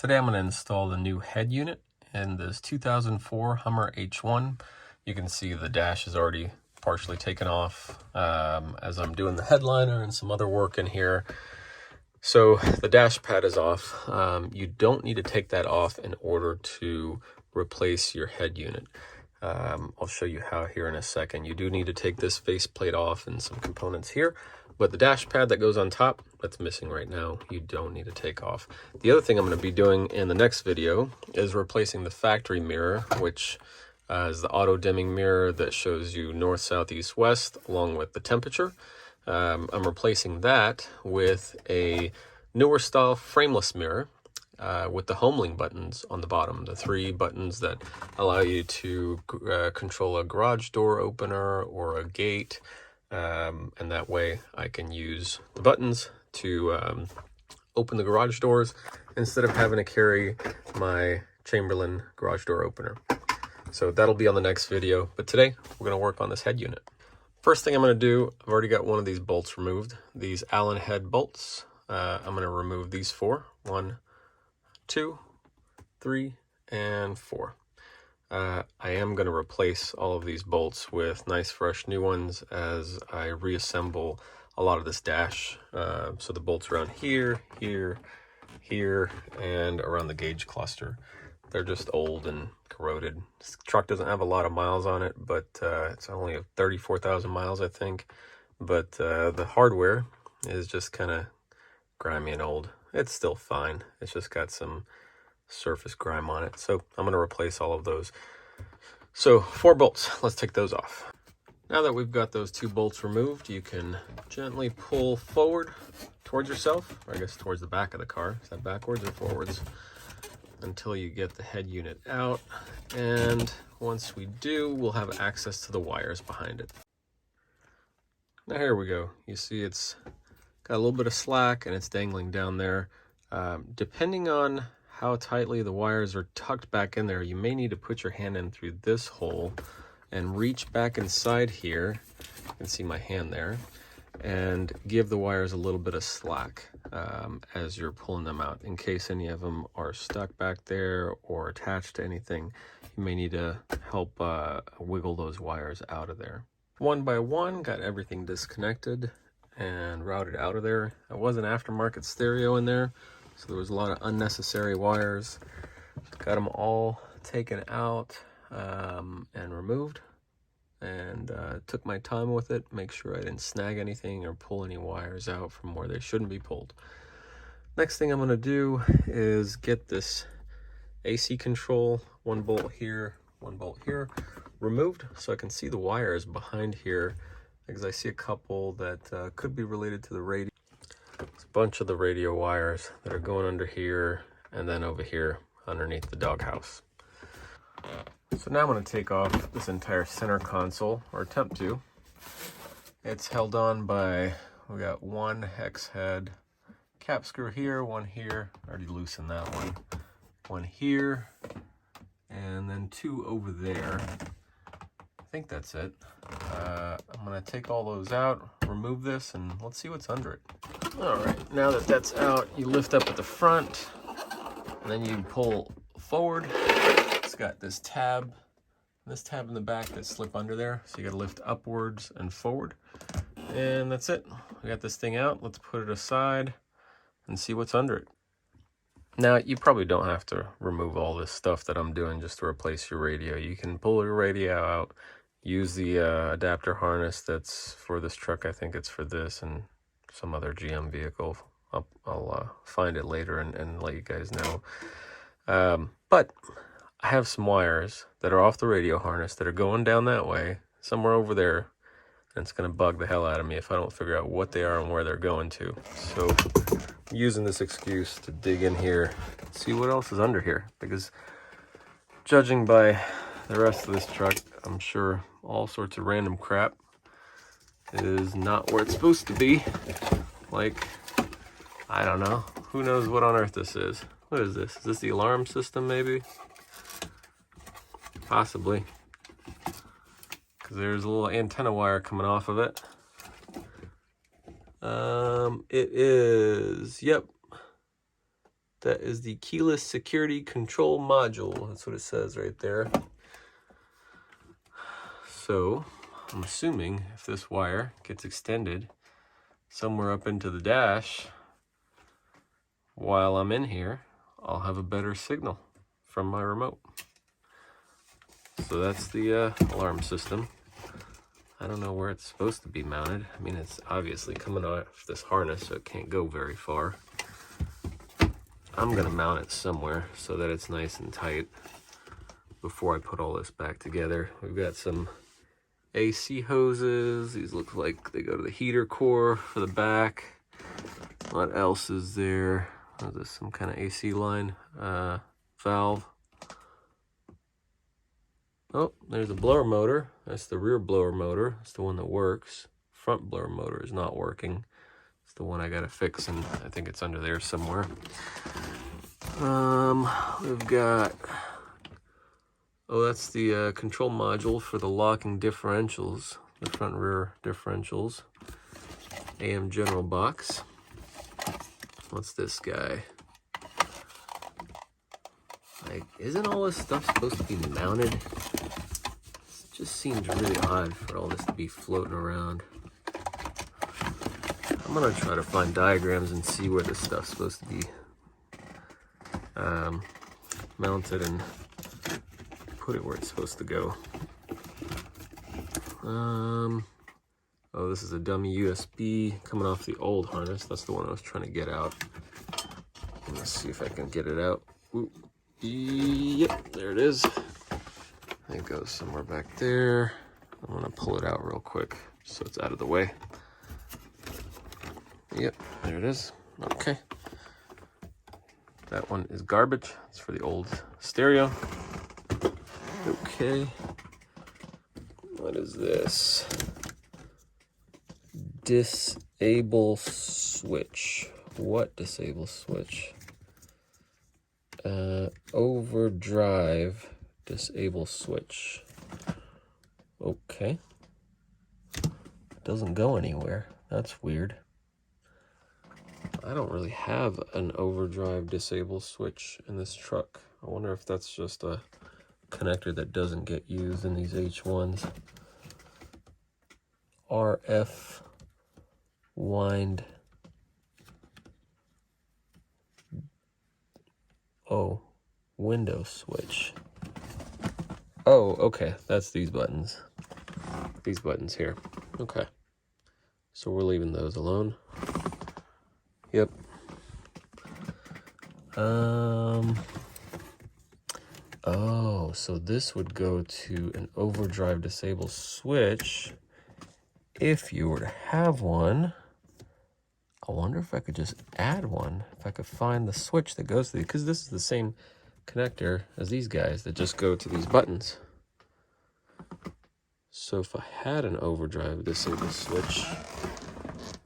Today I'm going to install the new head unit in this 2004 Hummer H1. You can see the dash is already partially taken off as I'm doing the headliner and some other work in here. So the dash pad is off. You don't need to take that off in order to replace your head unit. I'll show you how here in a second. You do need to take this faceplate off and some components here, but the dash pad that goes on top, that's missing right now, you don't need to take off. The other thing I'm going to be doing in the next video is replacing the factory mirror, which is the auto dimming mirror that shows you north, south, east, west, along with the temperature. I'm replacing that with a newer style frameless mirror with the homelink buttons on the bottom, the 3 buttons that allow you to control a garage door opener or a gate, and that way I can use the buttons to open the garage doors instead of having to carry my Chamberlain garage door opener. So that'll be on the next video, but today we're going to work on this head unit. First thing I'm going to do, I've already got one of these bolts removed, these Allen head bolts. I'm going to remove these 4. 1, 2, 3, and 4. I am going to replace all of these bolts with nice fresh new ones as I reassemble a lot of this dash. So the bolts around here, here, here, and around the gauge cluster. They're just old and corroded. This truck doesn't have a lot of miles on it, but it's only 34,000 miles, I think. But the hardware is just kind of grimy and old. It's still fine. It's just got some surface grime on it. So I'm going to replace all of those. So 4 bolts. Let's take those off. Now that we've got those 2 bolts removed, you can gently pull forward towards yourself, or I guess towards the back of the car. Is that backwards or forwards? Until you get the head unit out. And once we do, we'll have access to the wires behind it. Now here we go. You see it's got a little bit of slack and it's dangling down there. Depending on how tightly the wires are tucked back in there, you may need to put your hand in through this hole and reach back inside here. You can see my hand there, and give the wires a little bit of slack as you're pulling them out. In case any of them are stuck back there or attached to anything, you may need to help wiggle those wires out of there. One by one, got everything disconnected and routed out of there. There was an aftermarket stereo in there, so there was a lot of unnecessary wires. Got them all taken out and removed, and took my time with it, make sure I didn't snag anything or pull any wires out from where they shouldn't be pulled. Next thing I'm going to do is get this AC control, 1 bolt here, 1 bolt here, removed so I can see the wires behind here, because I see a couple that could be related to the radio. It's a bunch of the radio wires that are going under here and then over here underneath the doghouse. So now I'm going to take off this entire center console, or attempt to. It's held on by, we got 1 hex head cap screw here, 1 here, I already loosened that one, 1 here, and then 2 over there. I think that's it. I'm going to take all those out, remove this, and let's see what's under it. Alright, now that that's out, you lift up at the front, and then you pull forward. It's got this tab in the back that slip under there, so you got to lift upwards and forward, and that's it. We got this thing out. Let's put it aside and see what's under it. Now, you probably don't have to remove all this stuff that I'm doing just to replace your radio. You can pull your radio out, use the adapter harness that's for this truck. I think it's for this and some other GM vehicle. I'll find it later and let you guys know. But I have some wires that are off the radio harness that are going down that way, somewhere over there, and it's going to bug the hell out of me if I don't figure out what they are and where they're going to. So I'm using this excuse to dig in here and see what else is under here, because judging by the rest of this truck, I'm sure all sorts of random crap is not where it's supposed to be. Like, I don't know. Who knows what on earth this is? What is this? Is this the alarm system, maybe? Possibly. Because there's a little antenna wire coming off of it. It is, yep. That is the keyless security control module. That's what it says right there. So I'm assuming if this wire gets extended somewhere up into the dash while I'm in here, I'll have a better signal from my remote. So that's the alarm system. I don't know where it's supposed to be mounted. I mean, it's obviously coming off this harness, so it can't go very far. I'm gonna mount it somewhere so that it's nice and tight before I put all this back together. We've got some AC hoses. These look like they go to the heater core for the back. What else is there? Is this some kind of AC line valve? Oh, there's a blower motor. That's the rear blower motor. It's the one that works. Front blower motor is not working. It's the one I gotta fix, and I think it's under there somewhere. We've got, oh, that's the control module for the locking differentials, the front rear differentials. AM general box. What's this guy? Like, isn't all this stuff supposed to be mounted? It just seems really odd for all this to be floating around. I'm gonna try to find diagrams and see where this stuff's supposed to be mounted and put it where it's supposed to go. Oh, this is a dummy USB coming off the old harness. That's the one I was trying to get out. Let's see if I can get it out. Ooh. Yep, there it is. It goes somewhere back there. I'm gonna pull it out real quick so it's out of the way. Yep, there it is. Okay. That one is garbage. It's for the old stereo. Okay. What is this? Disable switch. What disable switch? Overdrive disable switch. Okay. It doesn't go anywhere. That's weird. I don't really have an overdrive disable switch in this truck. I wonder if that's just a connector that doesn't get used in these H1s. RF wind. Oh, window switch. Oh, okay, that's these buttons. These buttons here. Okay. So we're leaving those alone. Yep. Oh, so this would go to an overdrive disable switch if you were to have one. I wonder if I could just add one, if I could find the switch that goes to these, because this is the same connector as these guys that just go to these buttons. So if I had an overdrive disable switch,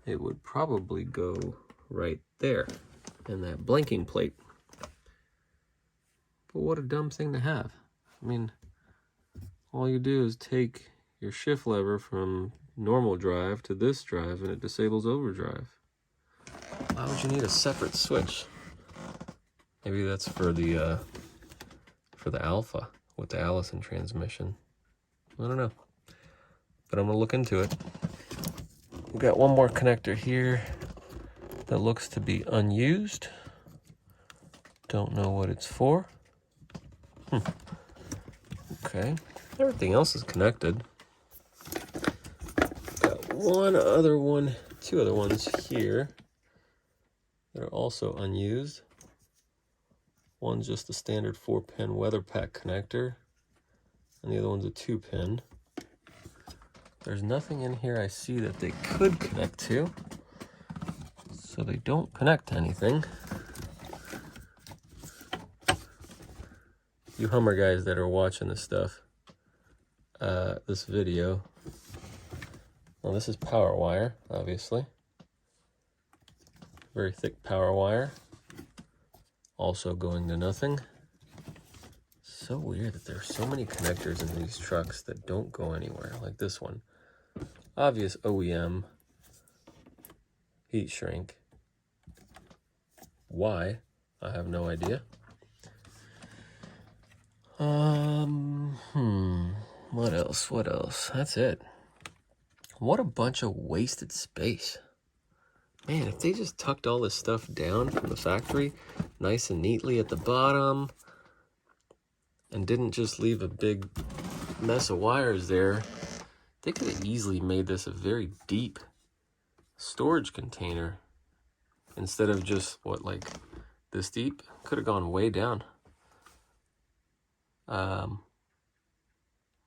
it would probably go right there in that blinking plate. But what a dumb thing to have. I mean, all you do is take your shift lever from normal drive to this drive and it disables overdrive. Why would you need a separate switch? Maybe that's for the Alpha with the Allison transmission. I don't know, but I'm gonna look into it. We've got one more connector here that looks to be unused. Don't know what it's for. Okay, everything else is connected. Got one other one, two other ones here that are also unused. One's just a standard 4-pin weather pack connector, and the other one's a 2-pin. There's nothing in here I see that they could connect to, so they don't connect to anything. You Hummer guys that are watching this stuff, this video, well, this is power wire, obviously. Very thick power wire. Also going to nothing. So weird that there's so many connectors in these trucks that don't go anywhere, like this one. Obvious OEM heat shrink. Why? I have no idea. What else? What else? That's it. What a bunch of wasted space. Man, if they just tucked all this stuff down from the factory nice and neatly at the bottom and didn't just leave a big mess of wires there, they could have easily made this a very deep storage container instead of just, what, like this deep? Could have gone way down.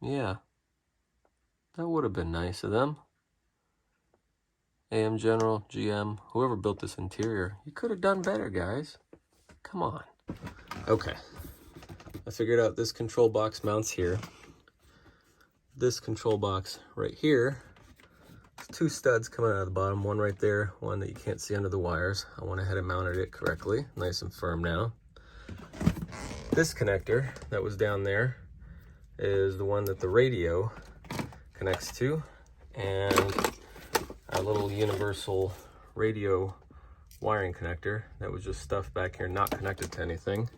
Yeah, that would have been nice of them. AM General, GM, whoever built this interior, you could have done better, guys. Come on. Okay, I figured out this control box mounts here. This control box right here, two studs coming out of the bottom, one right there, one that you can't see under the wires. I went ahead and mounted it correctly, nice and firm now. This connector that was down there is the one that the radio connects to, and a little universal radio wiring connector that was just stuffed back here, not connected to anything,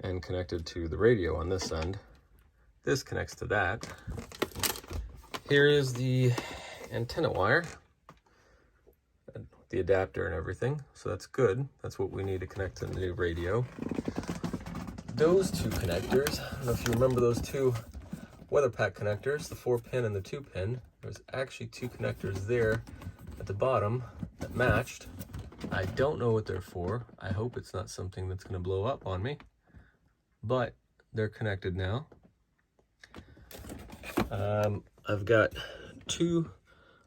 and connected to the radio on this end. This connects to that. Here is the antenna wire, the adapter and everything, so that's good. That's what we need to connect to the new radio. Those two connectors, I don't know if you remember those two weather pack connectors, the 4-pin and the 2-pin. There's actually two connectors there at the bottom that matched. I don't know what they're for. I hope it's not something that's going to blow up on me, but they're connected now. I've got two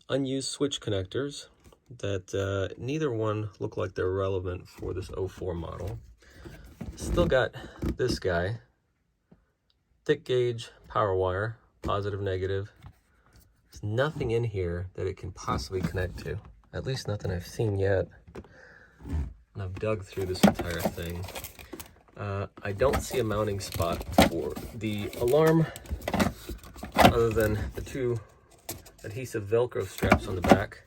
unused switch connectors that neither one look like they're relevant for this 04 model. Still got this guy, thick gauge power wire, positive, negative. There's nothing in here that it can possibly connect to, at least nothing I've seen yet. And I've dug through this entire thing. I don't see a mounting spot for the alarm other than the two adhesive Velcro straps on the back.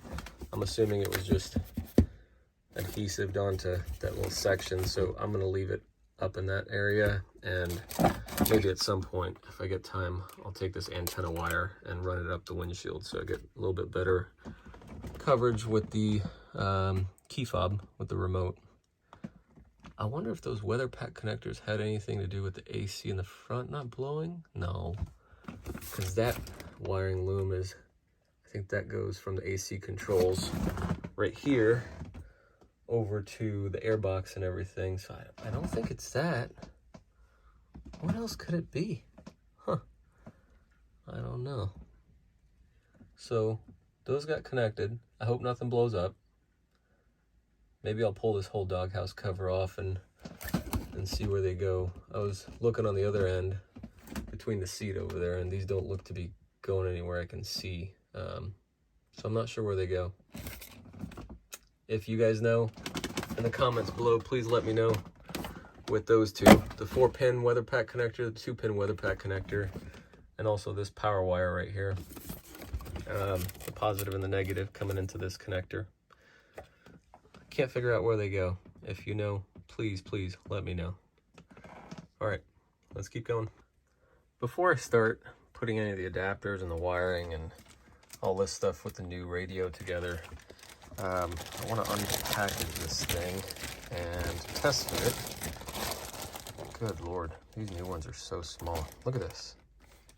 I'm assuming it was just adhesive onto that little section, so I'm going to leave it up in that area, and maybe at some point, if I get time, I'll take this antenna wire and run it up the windshield so I get a little bit better coverage with the key fob with the remote. I wonder if those weather pack connectors had anything to do with the AC in the front not blowing? No, because that wiring loom is, I think that goes from the AC controls right here over to the airbox and everything, so I don't think it's that. What else could it be? Huh, I don't know. So those got connected. I hope nothing blows up. Maybe I'll pull this whole doghouse cover off and see where they go. I was looking on the other end between the seat over there, and these don't look to be going anywhere I can see. So I'm not sure where they go. If you guys know, in the comments below, please let me know with those two. The 4-pin weather pack connector, the 2-pin weather pack connector, and also this power wire right here. The positive and the negative coming into this connector. Can't figure out where they go. If you know, please let me know. All right, let's keep going. Before I start putting any of the adapters and the wiring and all this stuff with the new radio together, I want to unpackage this thing and test fit it. Good Lord, these new ones are so small. Look at this.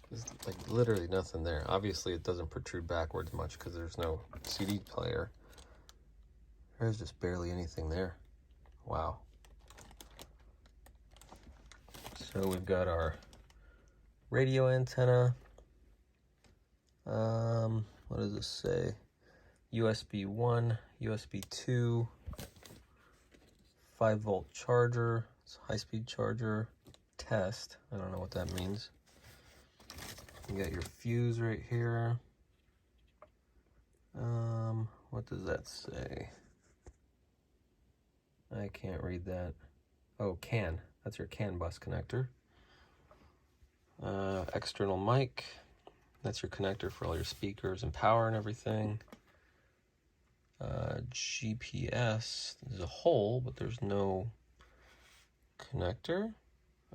There's like literally nothing there. Obviously it doesn't protrude backwards much because there's no CD player. There's just barely anything there. Wow. So we've got our radio antenna. What does this say? USB 1, USB 2, 5-volt charger. It's a high-speed charger. Test. I don't know what that means. You got your fuse right here. What does that say? I can't read that. Oh, CAN. That's your CAN bus connector. External mic. That's your connector for all your speakers and power and everything. GPS. There's a hole, but there's no connector.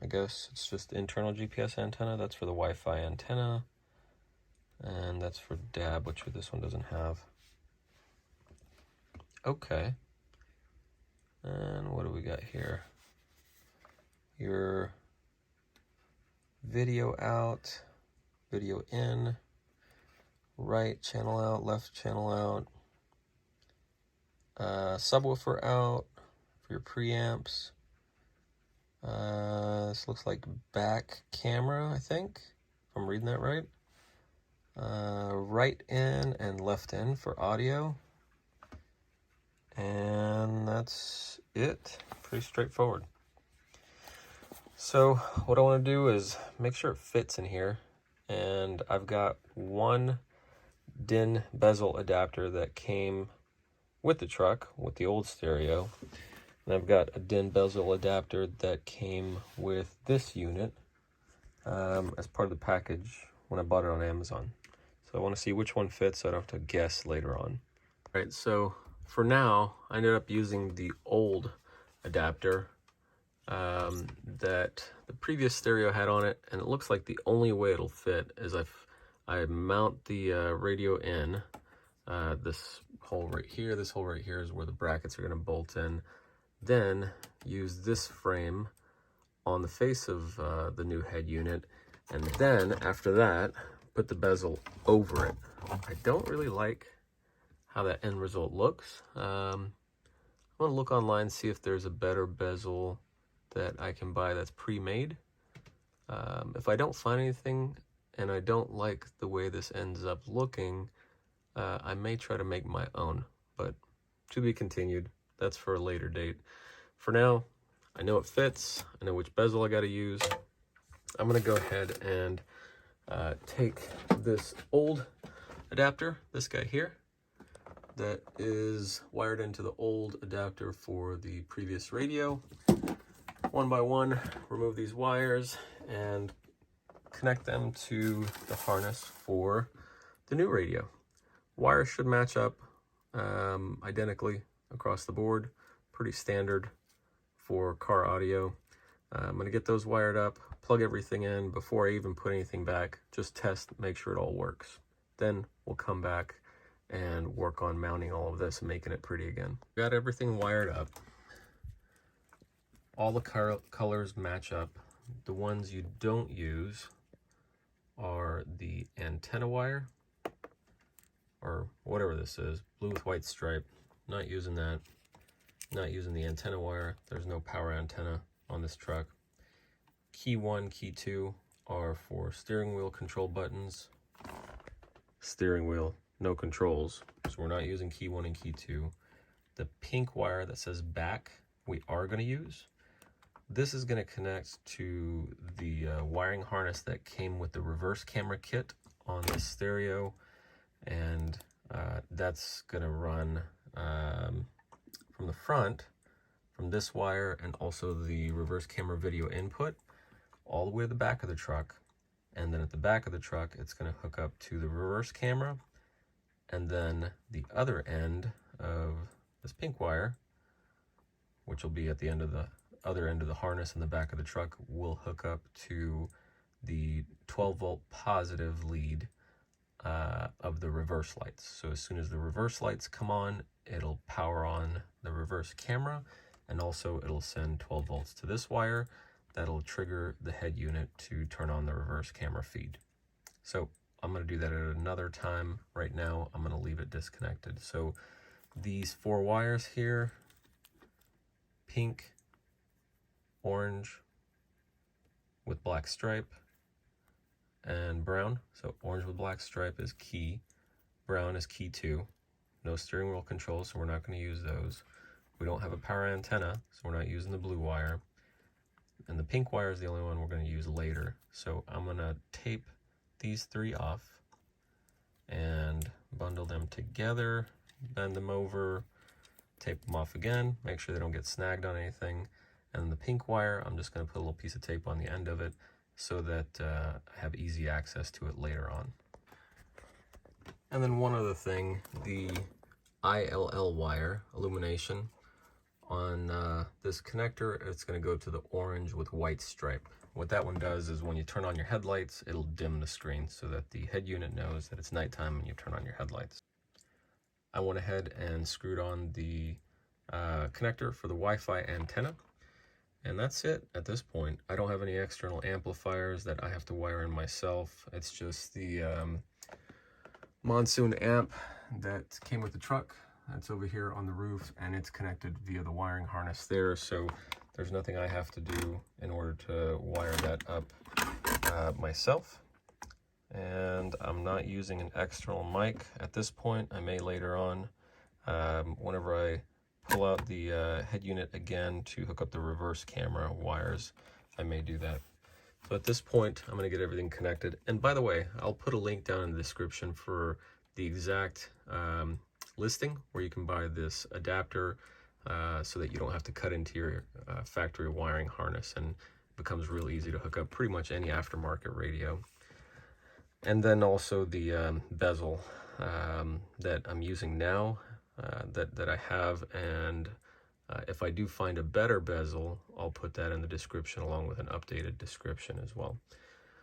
I guess it's just internal GPS antenna. That's for the Wi-Fi antenna. And that's for DAB, which this one doesn't have. Okay. And what do we got here? Your video out, video in, right channel out, left channel out, subwoofer out for your preamps. This looks like back camera, I think, if I'm reading that right. Right in and left in for audio. And that's it. Pretty straightforward. So what I want to do is make sure it fits in here. And I've got one DIN bezel adapter that came with the truck with the old stereo. And I've got a DIN bezel adapter that came with this unit as part of the package when I bought it on Amazon. So I want to see which one fits so I don't have to guess later on. All right, so for now, I ended up using the old adapter that the previous stereo had on it, and it looks like the only way it'll fit is I mount the radio in. This hole right here is where the brackets are going to bolt in. Then use this frame on the face of the new head unit, and then after that put the bezel over it. I don't really like how that end result looks. I'm gonna look online, see if there's a better bezel that I can buy that's pre-made. If I don't find anything and I don't like the way this ends up looking, I may try to make my own, but to be continued. That's for a later date. For now, I know it fits. I know which bezel I got to use. I'm going to go ahead and take this old adapter, this guy here, that is wired into the old adapter for the previous radio. One by one, remove these wires and connect them to the harness for the new radio. Wires should match up identically across the board, pretty standard for car audio. I'm going to get those wired up, plug everything in before I even put anything back, just test, make sure it all works. Then we'll come back and work on mounting all of this and making it pretty again. Got everything wired up. All the colors match up. The ones you don't use are the antenna wire, or whatever this is, blue with white stripe. Not using that. Not using the antenna wire. There's no power antenna on this truck. Key 1, key 2 are for steering wheel control buttons. Steering wheel, no controls, so we're not using key 1 and key 2. The pink wire that says back, we are going to use. This is going to connect to the wiring harness that came with the reverse camera kit on the stereo, and that's going to run from the front, from this wire, and also the reverse camera video input, all the way to the back of the truck. And then at the back of the truck, it's going to hook up to the reverse camera, and then the other end of this pink wire, which will be at the end of the other end of the harness in the back of the truck, will hook up to the 12-volt positive lead of the reverse lights. So as soon as the reverse lights come on, it'll power on the reverse camera, and also it'll send 12 volts to this wire. That'll trigger the head unit to turn on the reverse camera feed. So I'm going to do that at another time. Right now, I'm going to leave it disconnected. So these 4 wires here, pink, orange with black stripe, and brown. So orange with black stripe is key, brown is key 2. No steering wheel controls, so we're not going to use those. We don't have a power antenna, so we're not using the blue wire. And the pink wire is the only one we're going to use later. So I'm going to tape these 3 off and bundle them together, bend them over, tape them off again, make sure they don't get snagged on anything. And the pink wire, I'm just going to put a little piece of tape on the end of it so that I have easy access to it later on. And then one other thing, the ILL wire, illumination, On this connector, it's going to go to the orange with white stripe. What that one does is when you turn on your headlights, it'll dim the screen so that the head unit knows that it's nighttime when you turn on your headlights. I went ahead and screwed on the connector for the Wi-Fi antenna, and that's it at this point. I don't have any external amplifiers that I have to wire in myself. It's just the Monsoon amp that came with the truck. That's over here on the roof, and it's connected via the wiring harness there, so there's nothing I have to do in order to wire that up myself. And I'm not using an external mic at this point. I may later on, whenever I pull out the head unit again to hook up the reverse camera wires, I may do that. So at this point, I'm going to get everything connected. And by the way, I'll put a link down in the description for the exact listing where you can buy this adapter so that you don't have to cut into your factory wiring harness, and it becomes real easy to hook up pretty much any aftermarket radio. And then also the bezel that I'm using now that I have, and if I do find a better bezel, I'll put that in the description along with an updated description as well.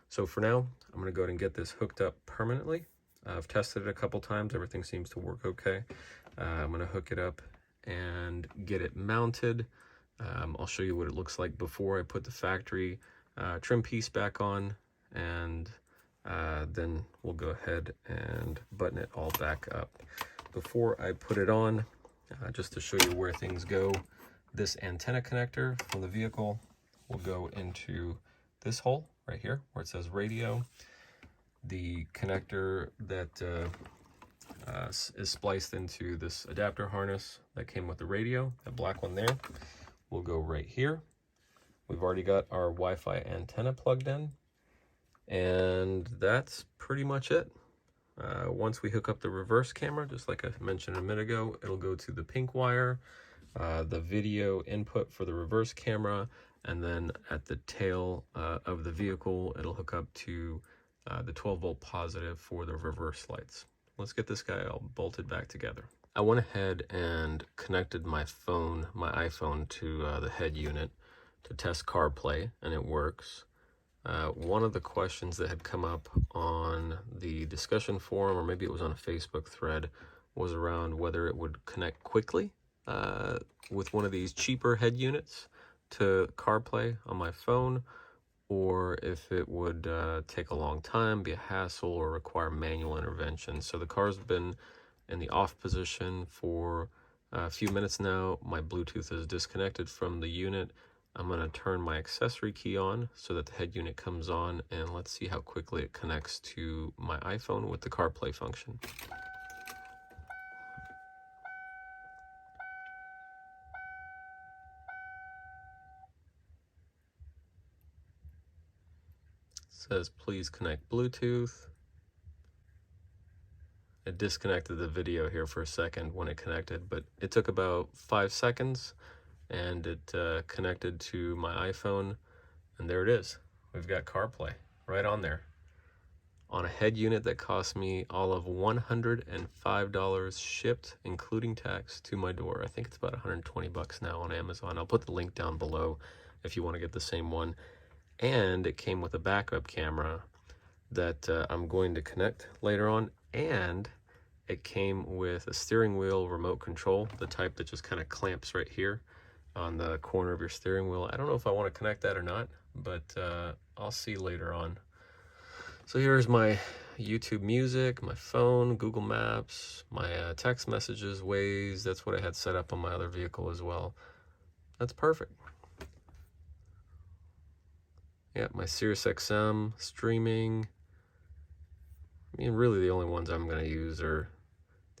So for now, I'm going to go ahead and get this hooked up permanently. I've tested it a couple times. Everything seems to work okay. I'm going to hook it up and get it mounted. I'll show you what it looks like before I put the factory trim piece back on, and then we'll go ahead and button it all back up. Before I put it on, just to show you where things go, this antenna connector from the vehicle will go into this hole right here where it says radio. The connector that is spliced into this adapter harness that came with the radio, that black one there, will go right here. We've already got our Wi-Fi antenna plugged in, and that's pretty much it. Once we hook up the reverse camera, just like I mentioned a minute ago, it'll go to the pink wire, the video input for the reverse camera, and then at the tail of the vehicle, it'll hook up to the 12-volt positive for the reverse lights. Let's get this guy all bolted back together. I went ahead and connected my iPhone to the head unit to test Carplay, and it works. One of the questions that had come up on the discussion forum, or maybe it was on a Facebook thread, was around whether it would connect quickly with one of these cheaper head units to Carplay on my phone, or if it would take a long time, be a hassle, or require manual intervention. So the car's been in the off position for a few minutes now. My Bluetooth is disconnected from the unit. I'm going to turn my accessory key on so that the head unit comes on, and let's see how quickly it connects to my iPhone with the CarPlay function. It says please connect Bluetooth. It disconnected the video here for a second when it connected, but it took about 5 seconds, and it connected to my iPhone, and there it is. We've got CarPlay right on there on a head unit that cost me all of $105 shipped, including tax, to my door. I think it's about 120 bucks now on Amazon. I'll put the link down below if you want to get the same one. And it came with a backup camera that I'm going to connect later on, and it came with a steering wheel remote control, the type that just kind of clamps right here on the corner of your steering wheel. I don't know if I want to connect that or not, but I'll see later on. So here's my YouTube music, my phone, Google Maps, my text messages, Waze. That's what I had set up on my other vehicle as well. That's perfect. Yeah, my SiriusXM streaming. I mean, really the only ones I'm going to use are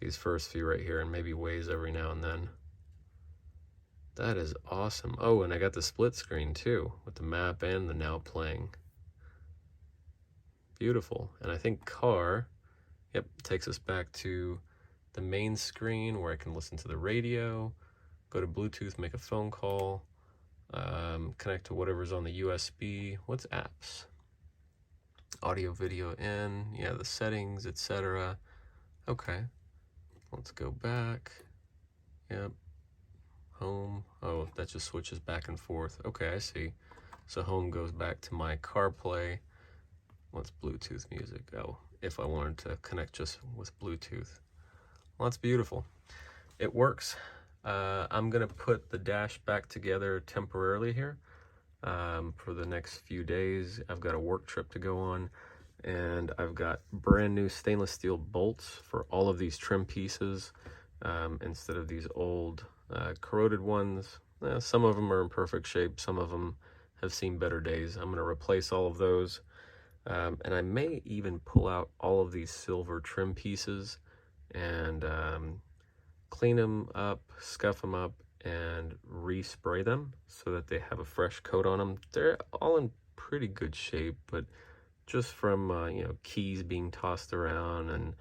these first few right here, and maybe Waze every now and then. That is awesome. Oh, and I got the split screen too, with the map and the now playing. Beautiful. And I think car, yep, takes us back to the main screen where I can listen to the radio, go to Bluetooth, make a phone call, connect to whatever's on the USB. What's apps? Audio, video in, yeah, the settings, etc. Okay, let's go back. Yep, home. Oh, that just switches back and forth. Okay, I see. So home goes back to my CarPlay. What's Bluetooth music? Oh, if I wanted to connect just with Bluetooth. Well, that's beautiful. It works. I'm gonna put the dash back together temporarily here for the next few days. I've got a work trip to go on, and I've got brand new stainless steel bolts for all of these trim pieces instead of these old corroded ones. Some of them are in perfect shape, some of them have seen better days. I'm going to replace all of those, and I may even pull out all of these silver trim pieces and clean them up, scuff them up, and respray them so that they have a fresh coat on them. They're all in pretty good shape, but just from you know, keys being tossed around and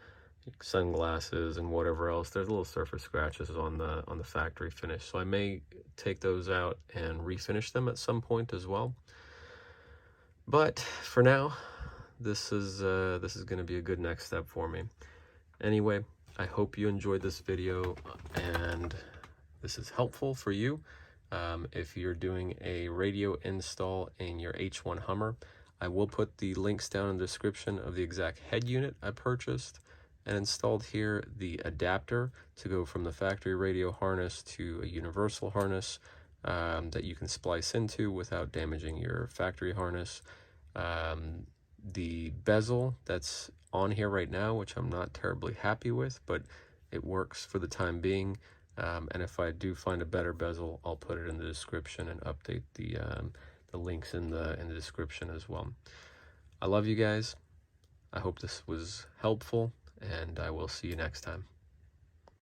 sunglasses and whatever else, there's little surface scratches on the factory finish. So I may take those out and refinish them at some point as well. But for now, this is going to be a good next step for me. Anyway, I hope you enjoyed this video and this is helpful for you. If you're doing a radio install in your H1 Hummer, I will put the links down in the description of the exact head unit I purchased and installed here, the adapter to go from the factory radio harness to a universal harness that you can splice into without damaging your factory harness. The bezel that's on here right now, which I'm not terribly happy with, but it works for the time being. And if I do find a better bezel, I'll put it in the description and update the links in the description as well. I love you guys. I hope this was helpful, and I will see you next time.